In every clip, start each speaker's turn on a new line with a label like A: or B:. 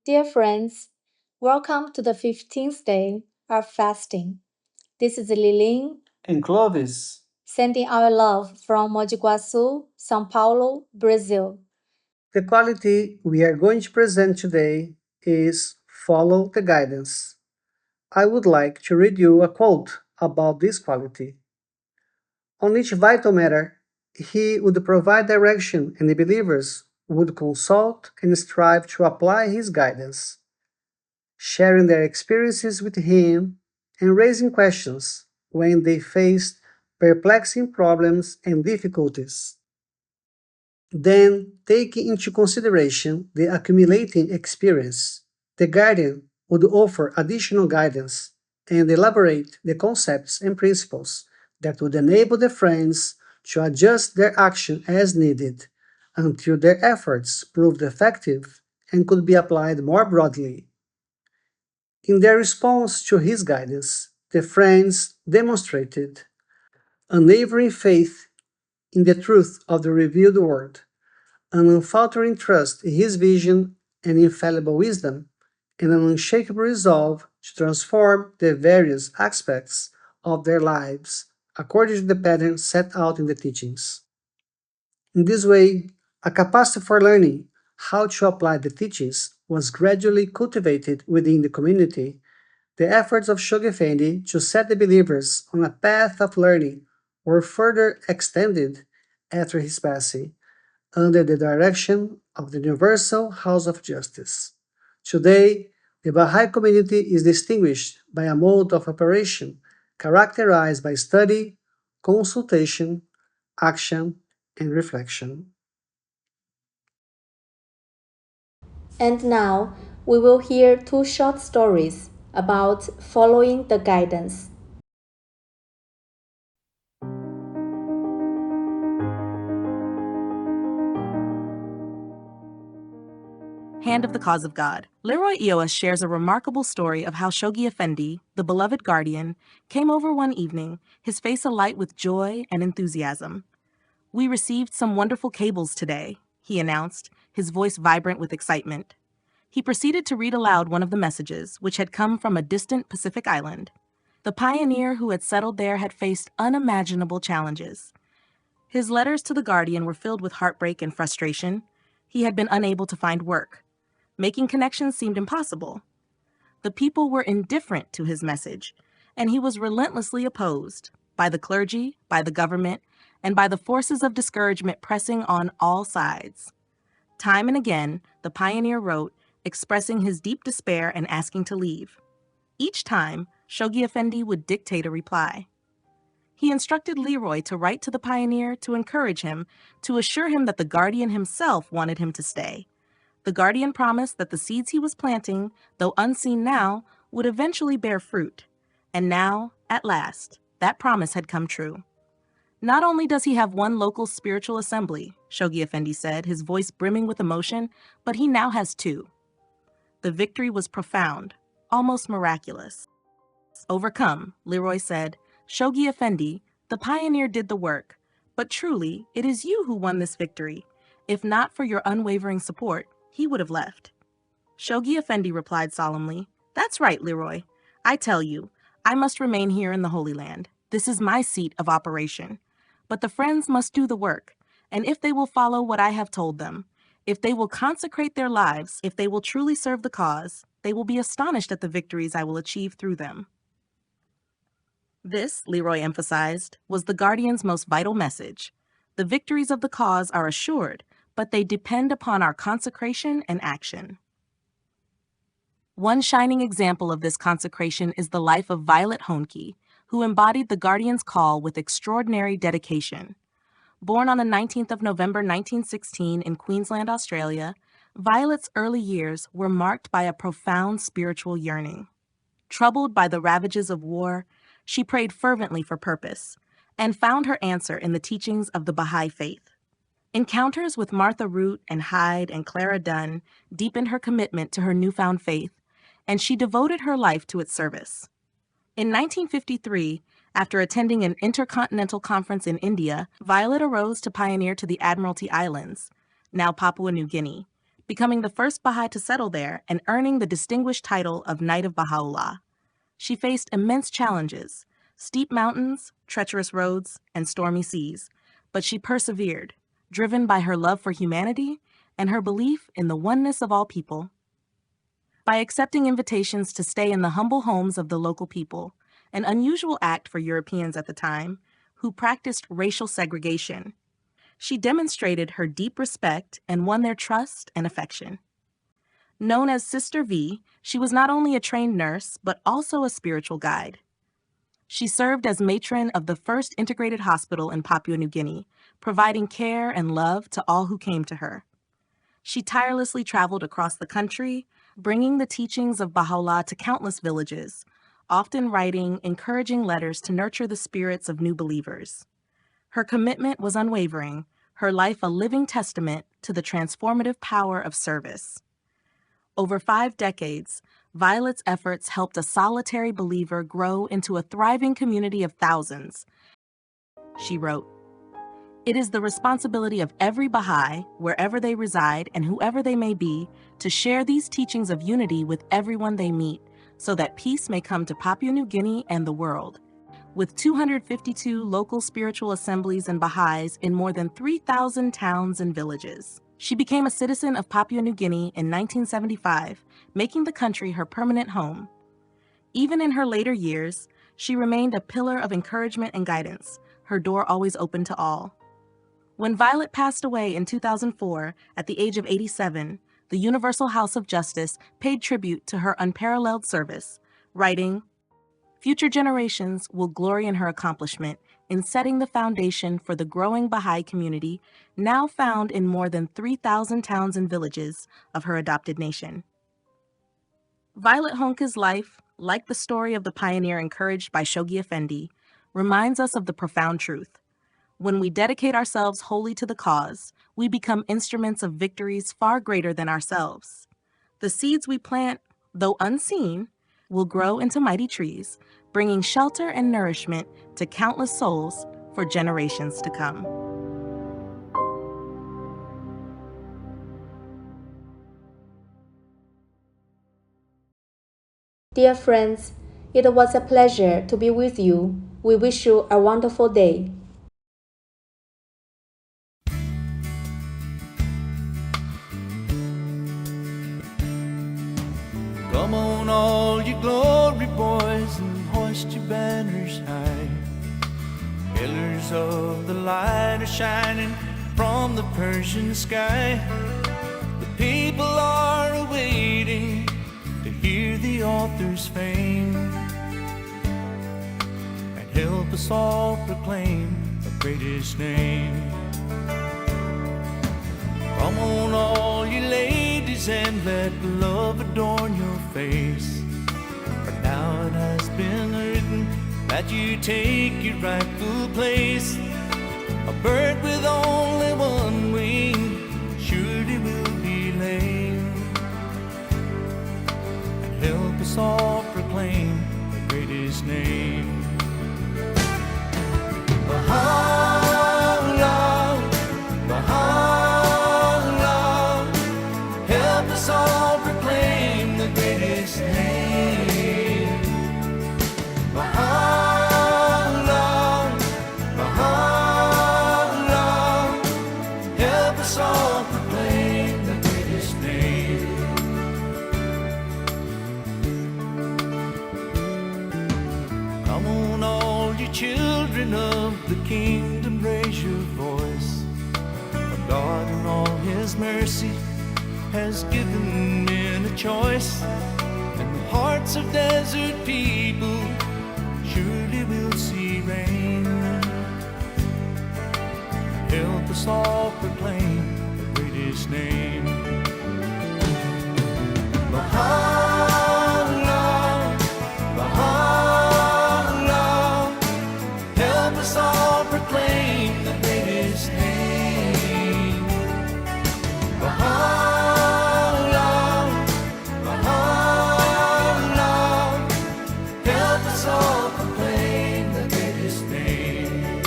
A: Dear friends, welcome to the 15th day of fasting. This is Lilin
B: and Clovis.
A: sending our love from Mogi Guaçu, São Paulo, Brazil.
B: The quality we are going to present today is follow the guidance. I would like to read you a quote about this quality. On each vital matter, he would provide direction and the believers would consult and strive to apply his guidance, sharing their experiences with him and raising questions when they faced perplexing problems and difficulties. Then, taking into consideration the accumulating experience, the guardian would offer additional guidance and elaborate the concepts and principles that would enable the friends to adjust their action as needed until their efforts proved effective and could be applied more broadly. In their response to his guidance, the friends demonstrated unwavering faith in the truth of the revealed word, an unfaltering trust in his vision and infallible wisdom, and an unshakable resolve to transform the various aspects of their lives according to the pattern set out in the teachings. In this way, a capacity for learning how to apply the teachings was gradually cultivated within the community. The efforts of Shoghi Effendi to set the believers on a path of learning were further extended after his passing under the direction of the Universal House of Justice. Today, the Baha'i community is distinguished by a mode of operation characterized by study, consultation, action, and reflection.
A: And now we will hear two short stories about following the guidance.
C: Hand of the Cause of God. Leroy Eoas shares a remarkable story of how Shoghi Effendi, the beloved guardian, came over one evening, his face alight with joy and enthusiasm. "We received some wonderful cables today," he announced, his voice vibrant with excitement. He proceeded to read aloud one of the messages, which had come from a distant Pacific island. The pioneer who had settled there had faced unimaginable challenges. His letters to the guardian were filled with heartbreak and frustration. He had been unable to find work. Making connections seemed impossible. The people were indifferent to his message, and he was relentlessly opposed by the clergy, by the government, and by the forces of discouragement pressing on all sides. Time and again, the pioneer wrote, expressing his deep despair and asking to leave. Each time, Shoghi Effendi would dictate a reply. He instructed Leroy to write to the pioneer to encourage him, to assure him that the guardian himself wanted him to stay. The guardian promised that the seeds he was planting, though unseen now, would eventually bear fruit. And now, at last, that promise had come true. "Not only does he have one local spiritual assembly," Shoghi Effendi said, his voice brimming with emotion, "but he now has two." The victory was profound, almost miraculous. Overcome, Leroy said, "Shoghi Effendi, the pioneer did the work, but truly, it is you who won this victory. If not for your unwavering support, he would have left." Shoghi Effendi replied solemnly, "That's right, Leroy. I tell you, I must remain here in the Holy Land. This is my seat of operation. But the friends must do the work, and if they will follow what I have told them, if they will consecrate their lives, if they will truly serve the cause, they will be astonished at the victories I will achieve through them." This, Leroy emphasized, was the Guardian's most vital message. The victories of the cause are assured, but they depend upon our consecration and action. One shining example of this consecration is the life of Violet Hoehnke, who embodied the Guardian's call with extraordinary dedication. Born on the 19th of November 1916 in Queensland, Australia, Violet's early years were marked by a profound spiritual yearning. Troubled by the ravages of war, she prayed fervently for purpose and found her answer in the teachings of the Baha'i faith. Encounters with Martha Root and Hyde and Clara Dunn deepened her commitment to her newfound faith, and she devoted her life to its service. In 1953, after attending an intercontinental conference in India, Violet arose to pioneer to the Admiralty Islands, now Papua New Guinea, becoming the first Baha'i to settle there and earning the distinguished title of Knight of Baha'u'llah. She faced immense challenges, steep mountains, treacherous roads, and stormy seas, but she persevered, driven by her love for humanity and her belief in the oneness of all people. By accepting invitations to stay in the humble homes of the local people, an unusual act for Europeans at the time, who practiced racial segregation, she demonstrated her deep respect and won their trust and affection. Known as Sister V, she was not only a trained nurse, but also a spiritual guide. She served as matron of the first integrated hospital in Papua New Guinea, providing care and love to all who came to her. She tirelessly traveled across the country, bringing the teachings of Baha'u'llah to countless villages, often writing encouraging letters to nurture the spirits of new believers. Her commitment was unwavering, her life a living testament to the transformative power of service. Over 5 decades, Violet's efforts helped a solitary believer grow into a thriving community of thousands. She wrote, "It is the responsibility of every Baha'i, wherever they reside and whoever they may be, to share these teachings of unity with everyone they meet, so that peace may come to Papua New Guinea and the world." With 252 local spiritual assemblies and Baha'is in more than 3,000 towns and villages. She became a citizen of Papua New Guinea in 1975, making the country her permanent home. Even in her later years, she remained a pillar of encouragement and guidance, her door always open to all. When Violet passed away in 2004 at the age of 87, the Universal House of Justice paid tribute to her unparalleled service, writing, "Future generations will glory in her accomplishment in setting the foundation for the growing Baha'i community now found in more than 3,000 towns and villages of her adopted nation." Violet Hoehnke's life, like the story of the pioneer encouraged by Shoghi Effendi, reminds us of the profound truth. When we dedicate ourselves wholly to the cause, we become instruments of victories far greater than ourselves. The seeds we plant, though unseen, will grow into mighty trees, bringing shelter and nourishment to countless souls for generations to come.
A: Dear friends, it was a pleasure to be with you. We wish you a wonderful day.
D: Come on, all you glory boys, and hoist your banners high. Pillars of the light are shining from the Persian sky. The people are awaiting to hear the author's fame, and help us all proclaim the greatest name. Come on, all you ladies, and let love adorn your face. For now it has been written that you take your rightful place. A bird with only one wing surely will be lame, and help us all proclaim the greatest name. Baha'u'llah, Baha'u'llah, help us all proclaim the greatest name. Baha'u'llah, Baha'u'llah, help us all proclaim the greatest name. Come on, all you children of the kingdom, raise your voice. For God in all His mercy has given men a choice, and the hearts of desert people surely will see rain. Help us all proclaim the greatest name. Baha'u'llah, Baha'u'llah, help us all proclaim the greatest name. Baha'u'llah, Baha'u'llah, help us all proclaim the greatest name.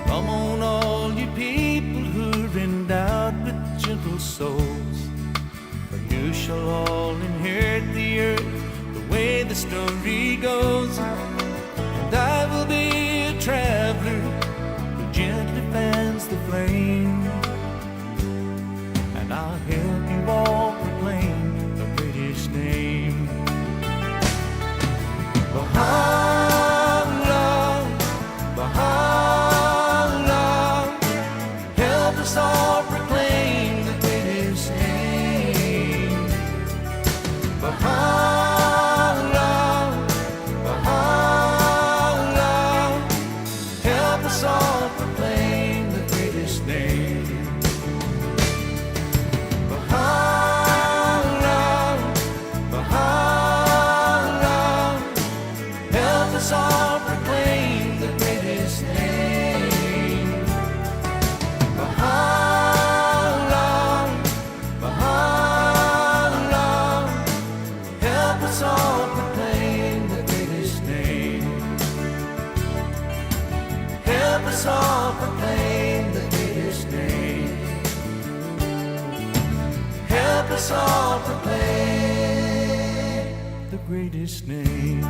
D: Come on, goes, and I will be a traveler who gently fans the flame, and I'll help you all proclaim the British name. Baha'u'llah, Baha'u'llah, help us all proclaim the British name. Baha'u'llah, Baha'u'llah, help us all proclaim the British name. Baha'u'llah, Baha'u'llah, help us all proclaim the British name. Baha'u'llah, Baha'u'llah, help us all proclaim the British name. Help us all proclaim the British name. Help us all proclaim the greatest name.